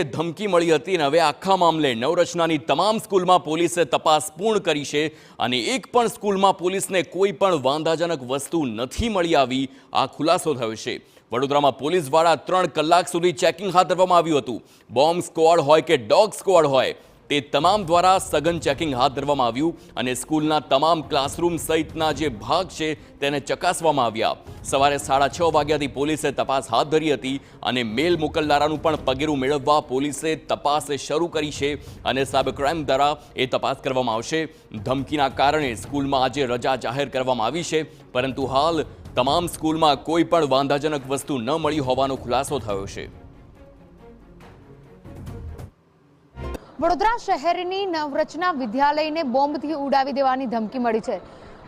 ધમકી મળી હતી અને હવે આખા મામલે નવરચનાની તમામ સ્કૂલમાં પોલીસે તપાસ પૂર્ણ કરી છે અને એક પણ સ્કૂલમાં પોલીસને કોઈ પણ વાંધાજનક વસ્તુ નથી મળી આવી આ ખુલાસો થયો છે। વડોદરામાં પોલીસ દ્વારા 3 કલાક સુધી ચેકિંગ હાથ ધરવામાં આવ્યું હતું। બોમ્બ સ્ક્વોડ હોય કે ડોગ સ્ક્વોડ હોય તે તમામ દ્વારા સઘન ચેકિંગ હાથ ધરવામાં આવ્યું અને સ્કૂલના તમામ ક્લાસરૂમ સહિતના જે ભાગ છે તેને ચકાસવામાં આવ્યા। સવારે 6:30 વાગ્યાથી પોલીસે તપાસ હાથ ધરી હતી અને મેલ મોકલનારાનું પણ પગેરું મેળવવા પોલીસે તપાસ શરૂ કરી છે અને સાયબર ક્રાઇમ દ્વારા એ તપાસ કરવામાં આવશે। ધમકીના કારણે સ્કૂલમાં આજે રજા જાહેર કરવામાં આવી છે, પરંતુ હાલ તમામ સ્કૂલમાં કોઈ પણ વાંધાજનક વસ્તુ ન મળી હોવાનો ખુલાસો થયો છે। વડોદરા શહેરની નવરચના વિદ્યાલયને બોમ્બથી ઉડાવી દેવાની ધમકી મળી છે।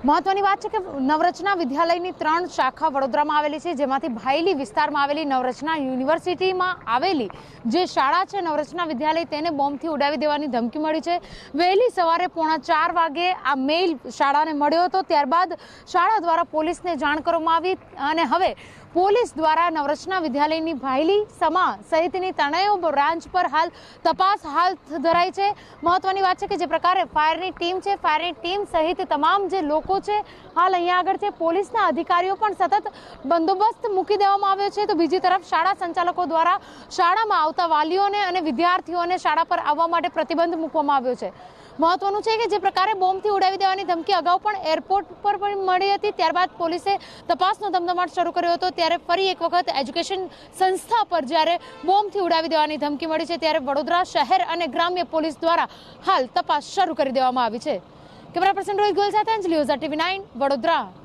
મહત્વની વાત છે કે નવરચના વિદ્યાલયની 3 શાખા વડોદરામાં આવેલી છે, જેમાંથી ભાયલી વિસ્તારમાં આવેલી નવરચના યુનિવર્સિટીમાં આવેલી જે શાળા છે નવરચના વિદ્યાલય તેને બોમ્બથી ઉડાવી દેવાની ધમકી મળી છે। વહેલી સવારે 3:45 વાગે આ મેઇલ શાળાને મળ્યો હતો, ત્યારબાદ શાળા દ્વારા પોલીસને જાણ કરવામાં આવી અને હવે પોલીસ દ્વારા નવરચના વિદ્યાલયની ભાયલી સમા સહિતની ત્રણેય બ્રાન્ચ પર હાલ તપાસ હાથ ધરાઈ છે। મહત્વની વાત છે કે જે પ્રકારે ફાયરની ટીમ છે, ફાયરની ટીમ સહિત તમામ જે લોકો છે હાલ અહીંયા આગળ છે, પોલીસના અધિકારીઓ પણ સતત બંદોબસ્ત મૂકી દેવામાં આવ્યો છે। તો બીજી તરફ શાળા સંચાલકો દ્વારા શાળામાં આવતા વાલીઓને અને વિદ્યાર્થીઓને શાળા પર આવવા માટે પ્રતિબંધ મૂકવામાં આવ્યો છે। મહત્વનું છે કે જે પ્રકારે બોમ્બથી ઉડાવી દેવાની ધમકી અગાઉ પણ એરપોર્ટ પર પણ મળી હતી, ત્યારબાદ પોલીસે તપાસનો ધમધમાટ શરૂ કર્યો હતો, ત્યારે ફરી એક વખત એજ્યુકેશન સંસ્થા પર જ્યારે બોમ્બથી ઉડાવી દેવાની ધમકી મળી છે ત્યારે વડોદરા શહેર અને ગ્રામ્ય પોલીસ દ્વારા હાલ તપાસ શરૂ કરી દેવામાં આવી છે। કેમેરા પર્સન રોહિત ગોયલ સાથે અંજલિ ઓઝા, TV9 વડોદરા।